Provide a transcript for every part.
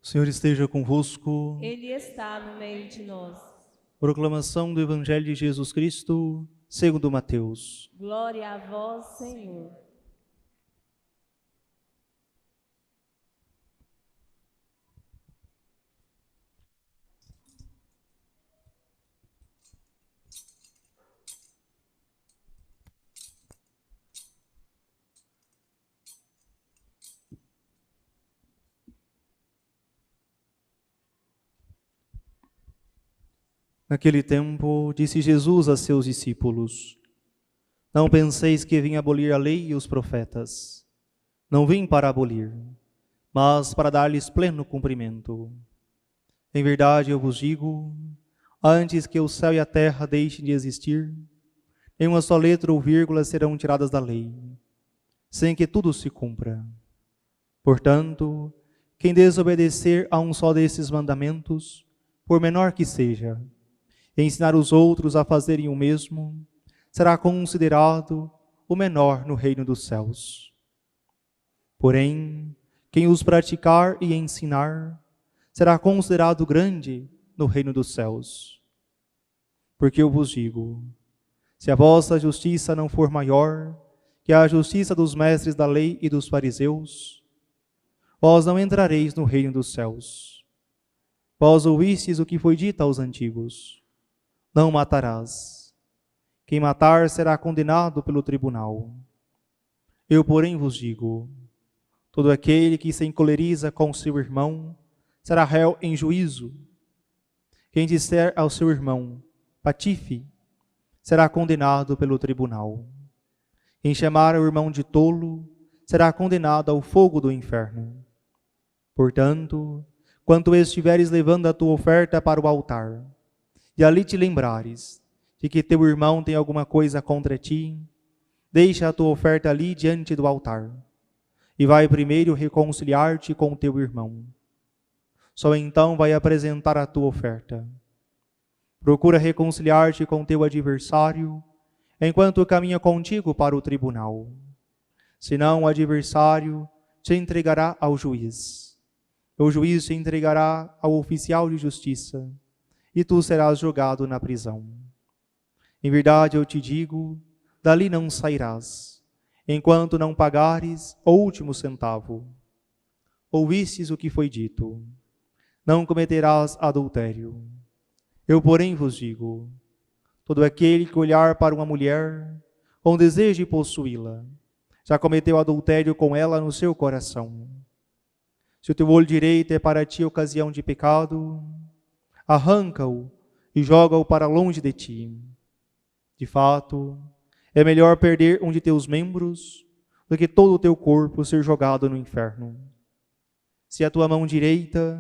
O Senhor esteja convosco. Ele está no meio de nós. Proclamação do Evangelho de Jesus Cristo, segundo Mateus. Glória a vós, Senhor. Naquele tempo, disse Jesus a seus discípulos: Não penseis que vim abolir a lei e os profetas. Não vim para abolir, mas para dar-lhes pleno cumprimento. Em verdade eu vos digo, antes que o céu e a terra deixem de existir, nenhuma só letra ou vírgula serão tiradas da lei, sem que tudo se cumpra. Portanto, quem desobedecer a um só desses mandamentos, por menor que seja, e ensinar os outros a fazerem o mesmo, será considerado o menor no reino dos céus. Porém, quem os praticar e ensinar, será considerado grande no reino dos céus. Porque eu vos digo, se a vossa justiça não for maior que a justiça dos mestres da lei e dos fariseus, vós não entrareis no reino dos céus. Vós ouvistes o que foi dito aos antigos: não matarás. Quem matar será condenado pelo tribunal. Eu, porém, vos digo, todo aquele que se encoleriza com seu irmão será réu em juízo. Quem disser ao seu irmão, patife, será condenado pelo tribunal. Quem chamar o irmão de tolo será condenado ao fogo do inferno. Portanto, quando estiveres levando a tua oferta para o altar, e ali te lembrares de que teu irmão tem alguma coisa contra ti, deixa a tua oferta ali diante do altar, e vai primeiro reconciliar-te com teu irmão. Só então vai apresentar a tua oferta. Procura reconciliar-te com teu adversário, enquanto caminha contigo para o tribunal. Senão o adversário te entregará ao juiz. O juiz te entregará ao oficial de justiça, e tu serás jogado na prisão. Em verdade eu te digo, dali não sairás, enquanto não pagares o último centavo. Ouvistes o que foi dito: não cometerás adultério. Eu, porém, vos digo, todo aquele que olhar para uma mulher com desejo de possuí-la, já cometeu adultério com ela no seu coração. Se o teu olho direito é para ti ocasião de pecado, arranca-o e joga-o para longe de ti. De fato, é melhor perder um de teus membros do que todo o teu corpo ser jogado no inferno. Se a tua mão direita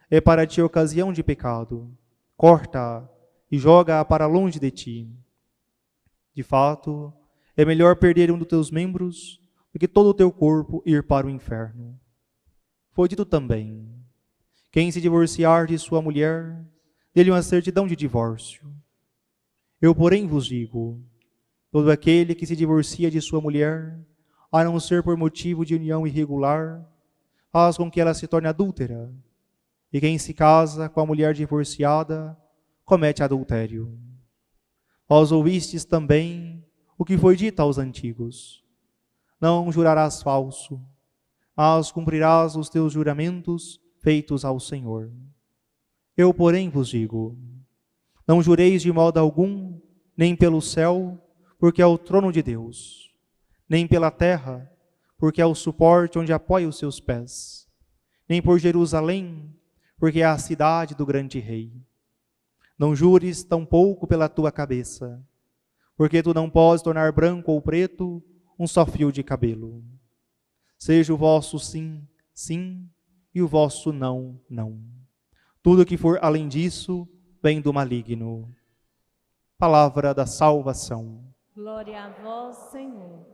é para ti ocasião de pecado, corta-a e joga-a para longe de ti. De fato, é melhor perder um dos teus membros do que todo o teu corpo ir para o inferno. Foi dito também: quem se divorciar de sua mulher, dê-lhe uma certidão de divórcio. Eu, porém, vos digo, todo aquele que se divorcia de sua mulher, a não ser por motivo de união irregular, faz com que ela se torne adúltera. E quem se casa com a mulher divorciada, comete adultério. Vós ouvistes também o que foi dito aos antigos: não jurarás falso, mas cumprirás os teus juramentos feitos ao Senhor. Eu, porém, vos digo, não jureis de modo algum, nem pelo céu, porque é o trono de Deus, nem pela terra, porque é o suporte onde apoia os seus pés, nem por Jerusalém, porque é a cidade do grande rei. Não jures tampouco pela tua cabeça, porque tu não podes tornar branco ou preto um só fio de cabelo. Seja o vosso sim, sim, e o vosso não, não. Tudo que for além disso vem do maligno. Palavra da salvação. Glória a vós, Senhor.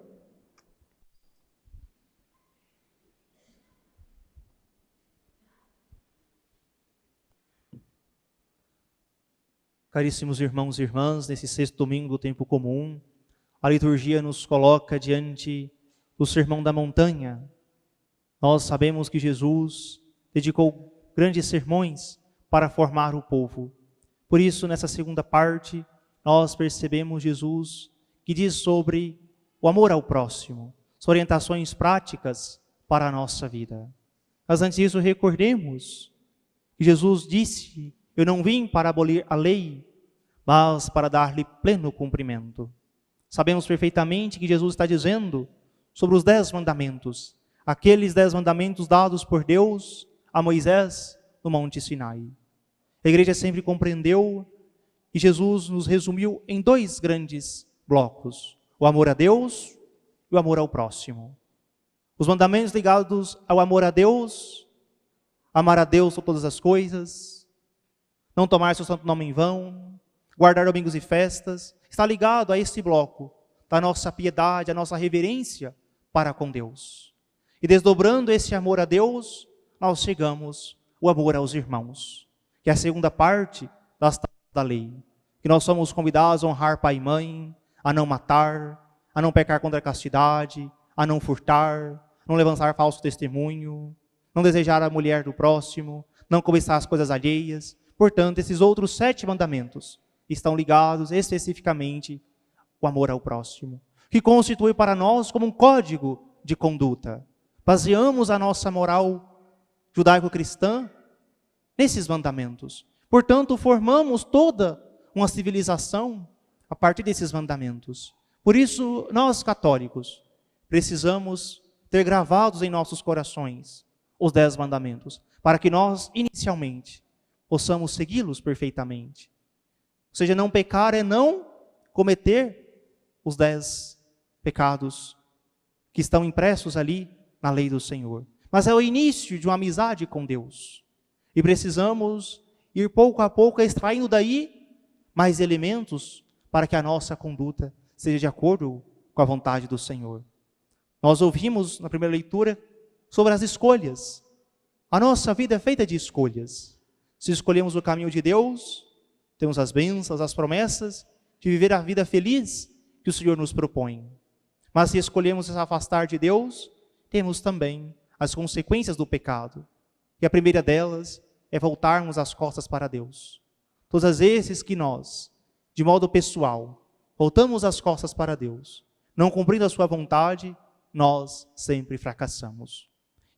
Caríssimos irmãos e irmãs, nesse sexto domingo do tempo comum, a liturgia nos coloca diante do Sermão da Montanha. Nós sabemos que Jesus dedicou grandes sermões para formar o povo. Por isso, nessa segunda parte, nós percebemos Jesus que diz sobre o amor ao próximo, as orientações práticas para a nossa vida. Mas antes disso, recordemos que Jesus disse: eu não vim para abolir a lei, mas para dar-lhe pleno cumprimento. Sabemos perfeitamente que Jesus está dizendo sobre os 10 mandamentos, aqueles 10 mandamentos dados por Deus a Moisés no Monte Sinai. A igreja sempre compreendeu e Jesus nos resumiu em 2 grandes blocos: o amor a Deus e o amor ao próximo. Os mandamentos ligados ao amor a Deus: amar a Deus por todas as coisas, não tomar seu santo nome em vão, guardar domingos e festas, está ligado a esse bloco da nossa piedade, a nossa reverência para com Deus. E desdobrando esse amor a Deus, nós chegamos ao amor aos irmãos, que é a segunda parte da lei, que nós somos convidados a honrar pai e mãe, a não matar, a não pecar contra a castidade, a não furtar, não levantar falso testemunho, não desejar a mulher do próximo, não cobiçar as coisas alheias. Portanto, esses outros 7 mandamentos estão ligados especificamente ao amor ao próximo, que constitui para nós como um código de conduta. Baseamos a nossa moral judaico-cristã nesses mandamentos. Portanto, formamos toda uma civilização a partir desses mandamentos. Por isso, nós católicos precisamos ter gravados em nossos corações os 10 mandamentos, para que nós, inicialmente, possamos segui-los perfeitamente. Ou seja, não pecar é não cometer os 10 pecados que estão impressos ali na lei do Senhor. Mas é o início de uma amizade com Deus. E precisamos ir pouco a pouco extraindo daí mais elementos para que a nossa conduta seja de acordo com a vontade do Senhor. Nós ouvimos na primeira leitura sobre as escolhas. A nossa vida é feita de escolhas. Se escolhemos o caminho de Deus, temos as bênçãos, as promessas de viver a vida feliz que o Senhor nos propõe. Mas se escolhemos nos afastar de Deus, temos também as consequências do pecado. E a primeira delas é voltarmos as costas para Deus. Todas as vezes que nós, de modo pessoal, voltamos as costas para Deus, não cumprindo a sua vontade, nós sempre fracassamos.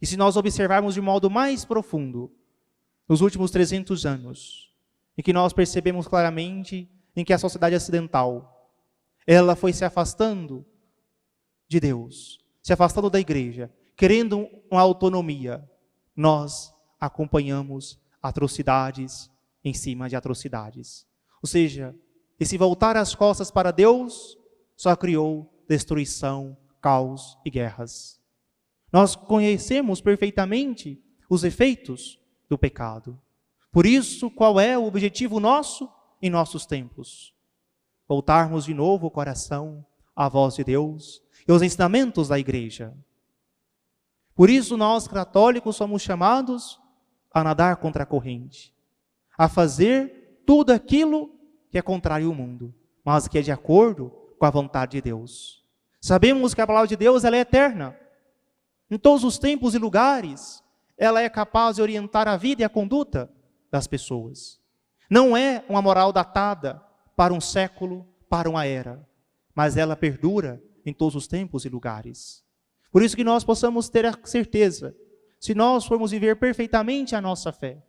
E se nós observarmos de modo mais profundo, nos últimos 300 anos, em que nós percebemos claramente em que a sociedade ocidental, ela foi se afastando de Deus, se afastando da igreja, querendo uma autonomia, nós acompanhamos atrocidades em cima de atrocidades. Ou seja, esse voltar as costas para Deus só criou destruição, caos e guerras. Nós conhecemos perfeitamente os efeitos do pecado. Por isso, qual é o objetivo nosso em nossos tempos? Voltarmos de novo o coração à voz de Deus e aos ensinamentos da igreja. Por isso, nós católicos somos chamados a nadar contra a corrente, a fazer tudo aquilo que é contrário ao mundo, mas que é de acordo com a vontade de Deus. Sabemos que a palavra de Deus ela é eterna. Em todos os tempos e lugares, ela é capaz de orientar a vida e a conduta das pessoas. Não é uma moral datada para um século, para uma era, mas ela perdura em todos os tempos e lugares. Por isso que nós possamos ter a certeza, se nós formos viver perfeitamente a nossa fé,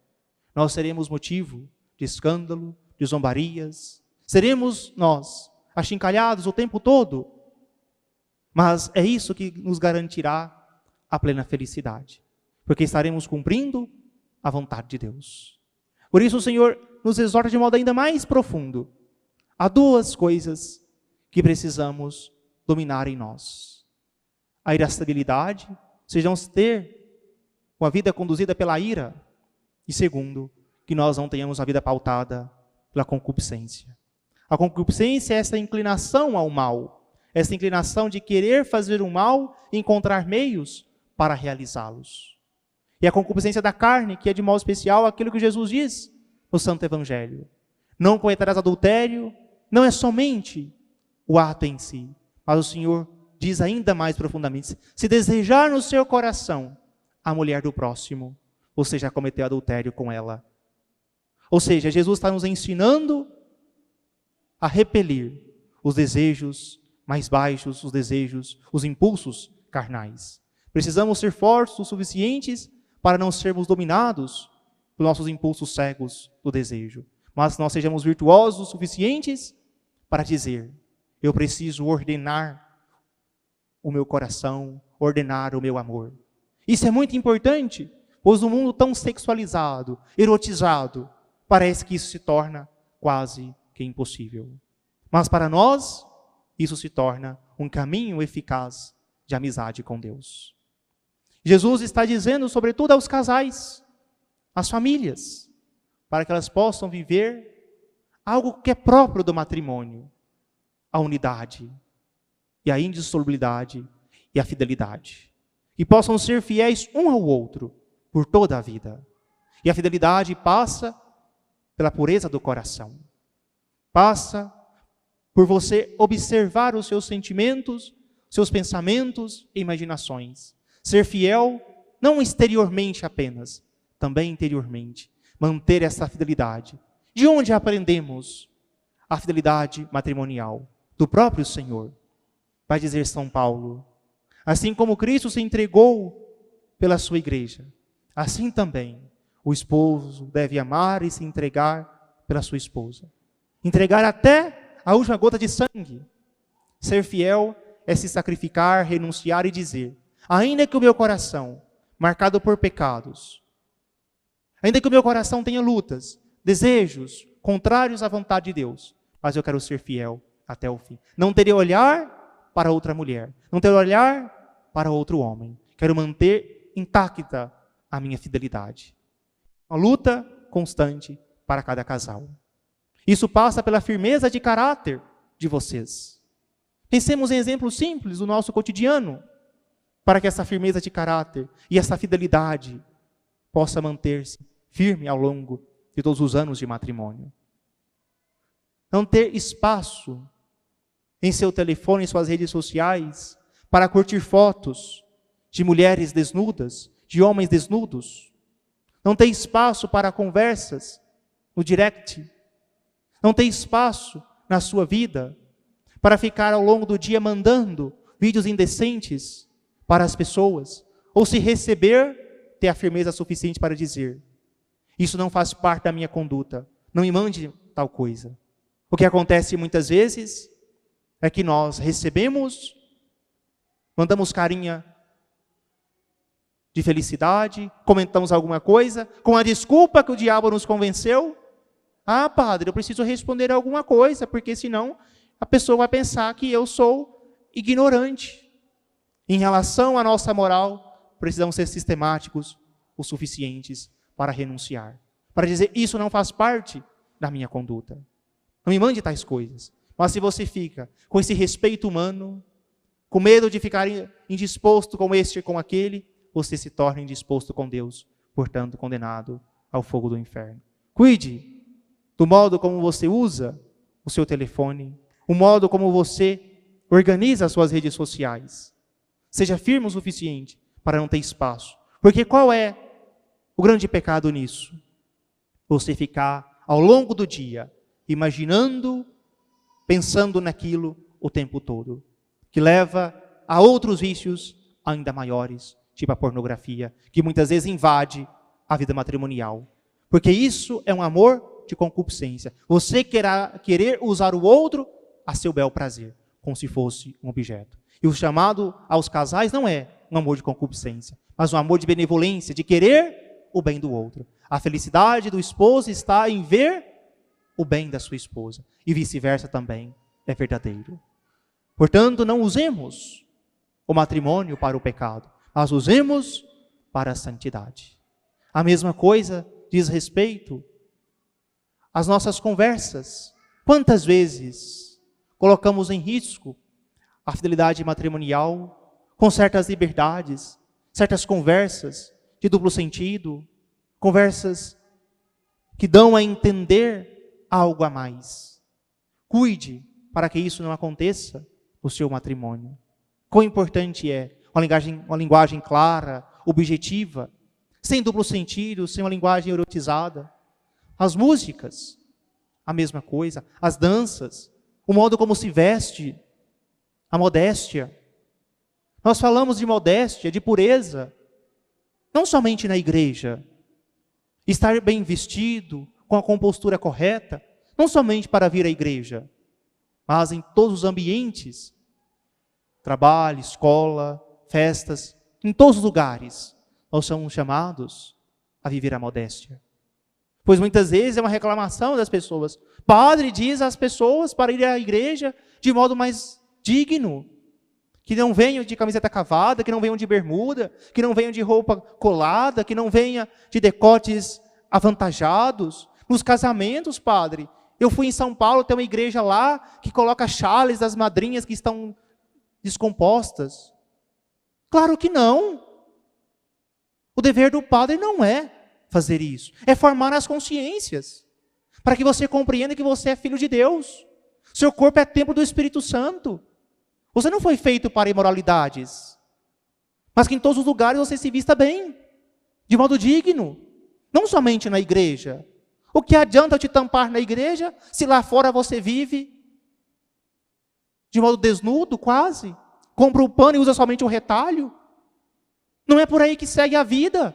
nós seremos motivo de escândalo, de zombarias, seremos nós achincalhados o tempo todo, mas é isso que nos garantirá a plena felicidade, porque estaremos cumprindo a vontade de Deus. Por isso o Senhor nos exorta de modo ainda mais profundo. Há 2 coisas que precisamos dominar em nós: a irascibilidade, ou seja, não ter uma vida conduzida pela ira, e segundo, que nós não tenhamos a vida pautada pela concupiscência. A concupiscência é essa inclinação ao mal, essa inclinação de querer fazer o mal e encontrar meios para realizá-los. E a concupiscência da carne, que é de modo especial aquilo que Jesus diz no Santo Evangelho. Não cometerás adultério, não é somente o ato em si, mas o Senhor diz ainda mais profundamente: se desejar no seu coração a mulher do próximo, você já cometeu adultério com ela. Ou seja, Jesus está nos ensinando a repelir os desejos mais baixos, os desejos, os impulsos carnais. Precisamos ser fortes o suficientes para não sermos dominados por nossos impulsos cegos do desejo. Mas nós sejamos virtuosos o suficientes para dizer: eu preciso ordenar o meu coração, ordenar o meu amor. Isso é muito importante, pois no mundo tão sexualizado, erotizado, parece que isso se torna quase que impossível. Mas para nós, isso se torna um caminho eficaz de amizade com Deus. Jesus está dizendo, sobretudo aos casais, às famílias, para que elas possam viver algo que é próprio do matrimônio: a unidade, e a indissolubilidade e a fidelidade. E possam ser fiéis um ao outro por toda a vida. E a fidelidade passa pela pureza do coração. Passa por você observar os seus sentimentos, seus pensamentos e imaginações. Ser fiel não exteriormente apenas, também interiormente. Manter essa fidelidade. De onde aprendemos a fidelidade matrimonial? Do próprio Senhor. Vai dizer São Paulo: assim como Cristo se entregou pela sua igreja, assim também o esposo deve amar e se entregar pela sua esposa. Entregar até a última gota de sangue. Ser fiel é se sacrificar, renunciar e dizer: ainda que o meu coração, marcado por pecados, ainda que o meu coração tenha lutas, desejos contrários à vontade de Deus, mas eu quero ser fiel até o fim. Não terei olhar para outra mulher, não terei olhar para outro homem. Quero manter intacta a minha fidelidade. Uma luta constante para cada casal. Isso passa pela firmeza de caráter de vocês. Pensemos em exemplos simples do nosso cotidiano, para que essa firmeza de caráter e essa fidelidade possa manter-se firme ao longo de todos os anos de matrimônio. Não ter espaço em seu telefone, em suas redes sociais, para curtir fotos de mulheres desnudas, de homens desnudos. Não ter espaço para conversas no direct. Não ter espaço na sua vida para ficar ao longo do dia mandando vídeos indecentes para as pessoas. Ou se receber, ter a firmeza suficiente para dizer: isso não faz parte da minha conduta, não me mande tal coisa. O que acontece muitas vezes é que nós recebemos, mandamos carinha de felicidade, comentamos alguma coisa, com a desculpa que o diabo nos convenceu. Ah, padre, eu preciso responder alguma coisa, porque senão a pessoa vai pensar que eu sou ignorante. Em relação à nossa moral, precisamos ser sistemáticos o suficientes para renunciar. Para dizer: isso não faz parte da minha conduta. Não me mande tais coisas. Mas se você fica com esse respeito humano, com medo de ficar indisposto com este e com aquele, você se torna indisposto com Deus, portanto condenado ao fogo do inferno. Cuide do modo como você usa o seu telefone, o modo como você organiza as suas redes sociais. Seja firme o suficiente para não ter espaço. Porque qual é o grande pecado nisso? Você ficar ao longo do dia imaginando, pensando naquilo o tempo todo, que leva a outros vícios ainda maiores, tipo a pornografia, que muitas vezes invade a vida matrimonial. Porque isso é um amor de concupiscência. Você querer usar o outro a seu bel prazer, como se fosse um objeto. E o chamado aos casais não é um amor de concupiscência, mas um amor de benevolência, de querer o bem do outro. A felicidade do esposo está em ver o bem da sua esposa. E vice-versa também é verdadeiro. Portanto, não usemos o matrimônio para o pecado, mas usemos para a santidade. A mesma coisa diz respeito às nossas conversas. Quantas vezes colocamos em risco a fidelidade matrimonial com certas liberdades, certas conversas de duplo sentido, conversas que dão a entender algo a mais. Cuide para que isso não aconteça no seu matrimônio. Quão importante é uma linguagem clara, objetiva, sem duplo sentido, sem uma linguagem erotizada. As músicas, a mesma coisa. As danças, o modo como se veste, a modéstia. Nós falamos de modéstia, de pureza, não somente na igreja. Estar bem vestido, com a compostura correta, não somente para vir à igreja, mas em todos os ambientes, trabalho, escola, festas, em todos os lugares, nós somos chamados a viver a modéstia. Pois muitas vezes é uma reclamação das pessoas. Padre diz às pessoas para ir à igreja de modo mais digno, que não venham de camiseta cavada, que não venham de bermuda, que não venham de roupa colada, que não venham de decotes avantajados. Nos casamentos, padre, eu fui em São Paulo, tem uma igreja lá que coloca chales das madrinhas que estão descompostas. Claro que não. O dever do padre não é fazer isso, é formar as consciências, para que você compreenda que você é filho de Deus. Seu corpo é templo do Espírito Santo. Você não foi feito para imoralidades, mas que em todos os lugares você se vista bem, de modo digno, não somente na igreja. O que adianta eu te tampar na igreja, se lá fora você vive de modo desnudo, quase? Compra o pano e usa somente o retalho? Não é por aí que segue a vida.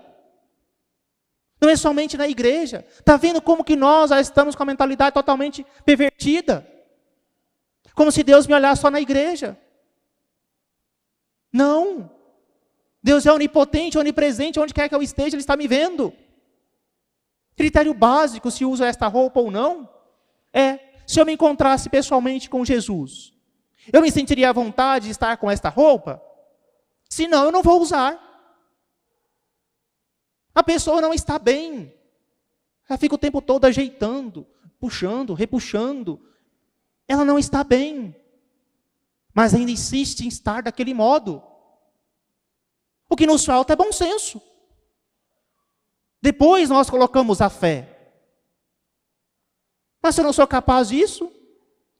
Não é somente na igreja. Está vendo como que nós já estamos com a mentalidade totalmente pervertida? Como se Deus me olhasse só na igreja. Não. Deus é onipotente, onipresente, onde quer que eu esteja, Ele está me vendo. Critério básico, se uso esta roupa ou não, se eu me encontrasse pessoalmente com Jesus, eu me sentiria à vontade de estar com esta roupa? Se não, eu não vou usar. A pessoa não está bem. Ela fica o tempo todo ajeitando, puxando, repuxando. Ela não está bem. Mas ainda insiste em estar daquele modo. O que nos falta é bom senso. Depois nós colocamos a fé. Mas se eu não sou capaz disso,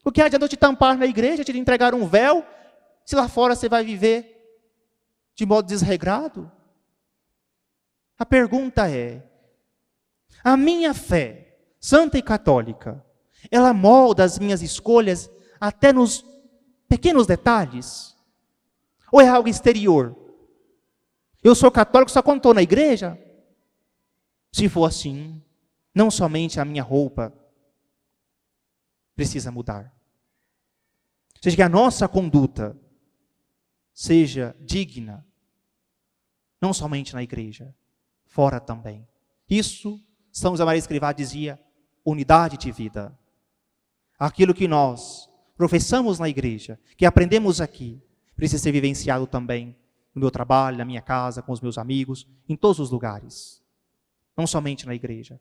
o que adianta eu te tampar na igreja, te entregar um véu, se lá fora você vai viver de modo desregrado? A pergunta é, a minha fé, santa e católica, ela molda as minhas escolhas até nos pequenos detalhes? Ou é algo exterior? Eu sou católico só quando estou na igreja? Se for assim, não somente a minha roupa precisa mudar. Ou seja, que a nossa conduta seja digna, não somente na igreja, fora também. Isso, São José Maria Escrivá dizia, unidade de vida. Aquilo que nós professamos na igreja, que aprendemos aqui, precisa ser vivenciado também no meu trabalho, na minha casa, com os meus amigos, em todos os lugares. Não somente na igreja.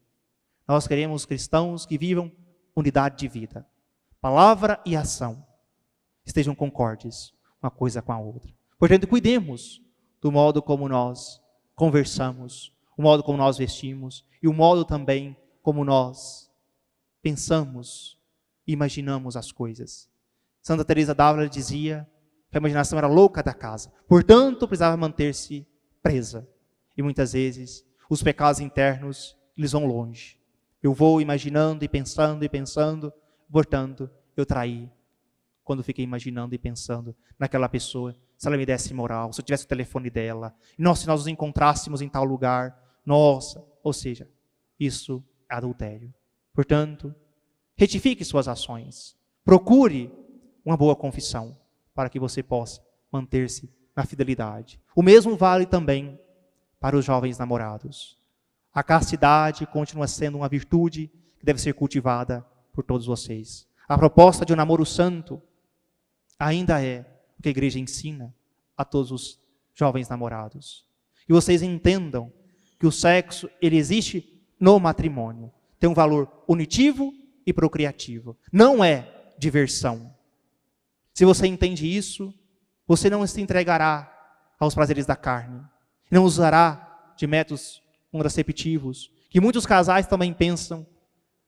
Nós queremos cristãos que vivam unidade de vida. Palavra e ação estejam concordes uma coisa com a outra. Portanto, cuidemos do modo como nós conversamos, o modo como nós vestimos e o modo também como nós pensamos e imaginamos as coisas. Santa Teresa d'Ávila dizia que a imaginação era louca da casa, portanto precisava manter-se presa. E muitas vezes os pecados internos, eles vão longe. Eu vou imaginando e pensando, portanto eu traí quando fiquei imaginando e pensando naquela pessoa, se ela me desse moral, se eu tivesse o telefone dela, nossa, se nós nos encontrássemos em tal lugar, nossa, ou seja, isso é adultério. Portanto, retifique suas ações, procure uma boa confissão, para que você possa manter-se na fidelidade. O mesmo vale também para os jovens namorados. A castidade continua sendo uma virtude que deve ser cultivada por todos vocês. A proposta de um namoro santo ainda é o que a igreja ensina a todos os jovens namorados. E vocês entendam que o sexo, ele existe no matrimônio. Tem um valor unitivo e procriativo. Não é diversão. Se você entende isso, você não se entregará aos prazeres da carne. Não usará de métodos contraceptivos, que muitos casais também pensam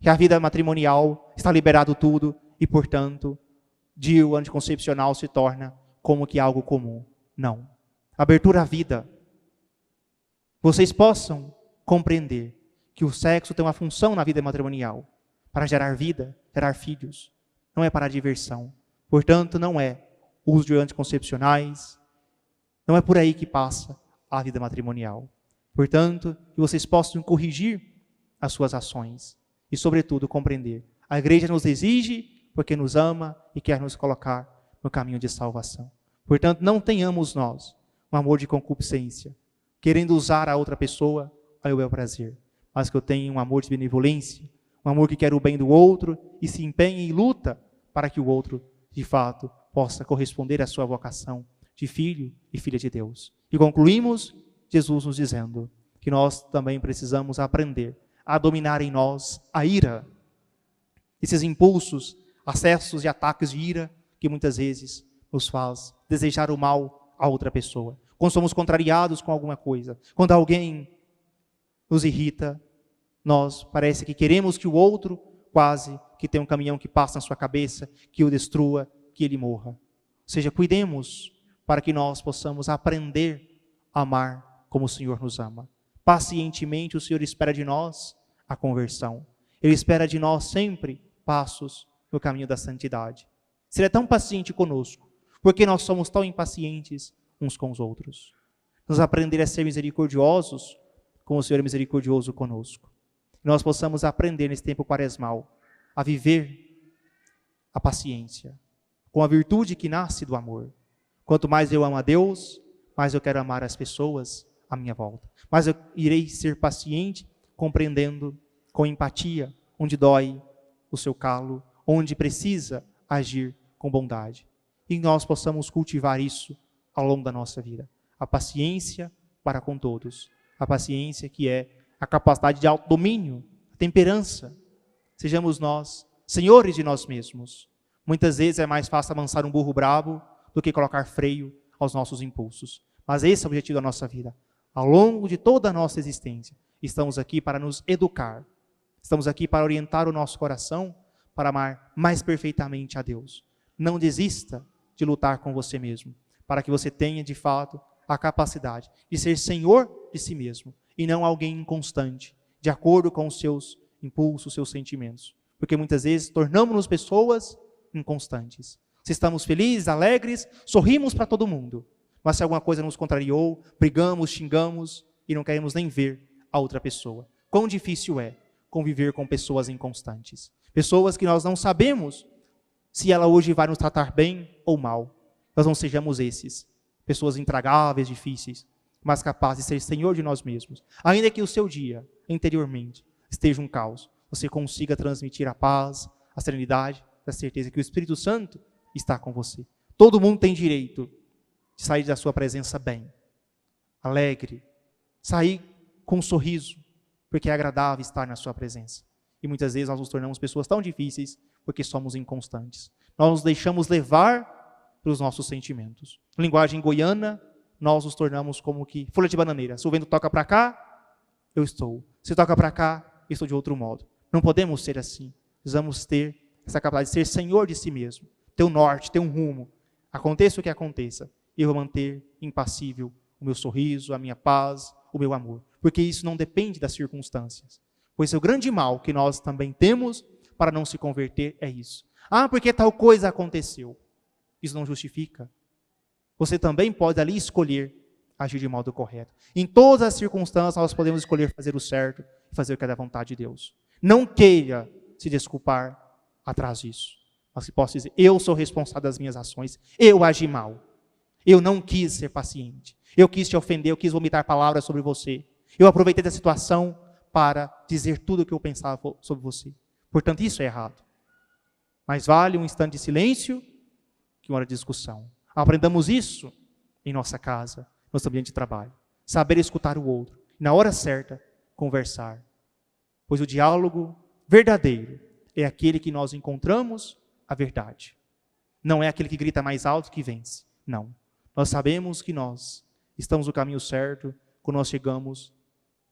que a vida matrimonial está liberado tudo e, portanto, DIU anticoncepcional se torna como que algo comum. Não. Abertura à vida. Vocês possam compreender que o sexo tem uma função na vida matrimonial, para gerar vida, gerar filhos. Não é para diversão. Portanto, não é uso de anticoncepcionais. Não é por aí que passa a vida matrimonial. Portanto, que vocês possam corrigir as suas ações e, sobretudo, compreender. A igreja nos exige porque nos ama e quer nos colocar no caminho de salvação. Portanto, não tenhamos nós um amor de concupiscência, querendo usar a outra pessoa ao meu prazer, mas que eu tenha um amor de benevolência, um amor que quer o bem do outro e se empenha e luta para que o outro, de fato, possa corresponder à sua vocação de filho e filha de Deus. E concluímos Jesus nos dizendo que nós também precisamos aprender a dominar em nós a ira, esses impulsos, acessos e ataques de ira que muitas vezes nos faz desejar o mal a outra pessoa. Quando somos contrariados com alguma coisa, quando alguém nos irrita, nós parece que queremos que o outro quase que tenha um caminhão que passa na sua cabeça, que o destrua, que ele morra. Ou seja, cuidemos para que nós possamos aprender a amar como o Senhor nos ama. Pacientemente o Senhor espera de nós a conversão. Ele espera de nós sempre passos no caminho da santidade. Se Ele é tão paciente conosco, por que nós somos tão impacientes uns com os outros? Nos aprender a ser misericordiosos, como o Senhor é misericordioso conosco. E nós possamos aprender nesse tempo quaresmal a viver a paciência, com a virtude que nasce do amor. Quanto mais eu amo a Deus, mais eu quero amar as pessoas à minha volta. Mas eu irei ser paciente, compreendendo com empatia, onde dói o seu calo, onde precisa agir com bondade. E nós possamos cultivar isso ao longo da nossa vida. A paciência para com todos. A paciência que é a capacidade de autodomínio, a temperança. Sejamos nós senhores de nós mesmos. Muitas vezes é mais fácil amansar um burro bravo do que colocar freio aos nossos impulsos. Mas esse é o objetivo da nossa vida. Ao longo de toda a nossa existência, estamos aqui para nos educar. Estamos aqui para orientar o nosso coração para amar mais perfeitamente a Deus. Não desista de lutar com você mesmo, para que você tenha, de fato, a capacidade de ser senhor de si mesmo e não alguém inconstante, de acordo com os seus impulsos, seus sentimentos. Porque muitas vezes tornamos-nos pessoas inconstantes. Se estamos felizes, alegres, sorrimos para todo mundo. Mas se alguma coisa nos contrariou, brigamos, xingamos e não queremos nem ver a outra pessoa. Quão difícil é conviver com pessoas inconstantes. Pessoas que nós não sabemos se ela hoje vai nos tratar bem ou mal. Nós não sejamos esses. Pessoas intragáveis, difíceis, mas capazes de ser senhor de nós mesmos. Ainda que o seu dia, interiormente, esteja um caos, você consiga transmitir a paz, a serenidade, a certeza que o Espírito Santo está com você. Todo mundo tem direito de sair da sua presença bem, alegre, sair com um sorriso, porque é agradável estar na sua presença. E muitas vezes nós nos tornamos pessoas tão difíceis porque somos inconstantes. Nós nos deixamos levar pelos nossos sentimentos. Na linguagem goiana, nós nos tornamos como que folha de bananeira. Se o vento toca para cá, eu estou. Se toca para cá, eu estou de outro modo. Não podemos ser assim. Precisamos ter essa capacidade de ser senhor de si mesmo. Ter um norte, ter um rumo. Aconteça o que aconteça, eu vou manter impassível o meu sorriso, a minha paz, o meu amor. Porque isso não depende das circunstâncias. Pois o grande mal que nós também temos para não se converter é isso. Ah, porque tal coisa aconteceu. Isso não justifica. Você também pode ali escolher agir de modo correto. Em todas as circunstâncias nós podemos escolher fazer o certo e fazer o que é da vontade de Deus. Não queira se desculpar atrás disso. Mas que possa dizer, eu sou responsável das minhas ações, eu agi mal. Eu não quis ser paciente. Eu quis te ofender, eu quis vomitar palavras sobre você. Eu aproveitei da situação para dizer tudo o que eu pensava sobre você. Portanto, isso é errado. Mais vale um instante de silêncio que uma hora de discussão. Aprendamos isso em nossa casa, no nosso ambiente de trabalho. Saber escutar o outro. E na hora certa, conversar. Pois o diálogo verdadeiro é aquele que nós encontramos a verdade. Não é aquele que grita mais alto que vence. Não. Nós sabemos que nós estamos no caminho certo quando nós chegamos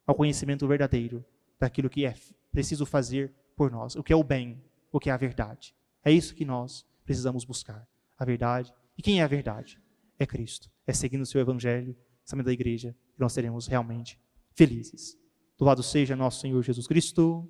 ao conhecimento verdadeiro daquilo que é preciso fazer por nós. O que é o bem, o que é a verdade. É isso que nós precisamos buscar. A verdade. E quem é a verdade? É Cristo. É seguindo o seu evangelho, sabendo da igreja, que nós seremos realmente felizes. Louvado seja nosso Senhor Jesus Cristo.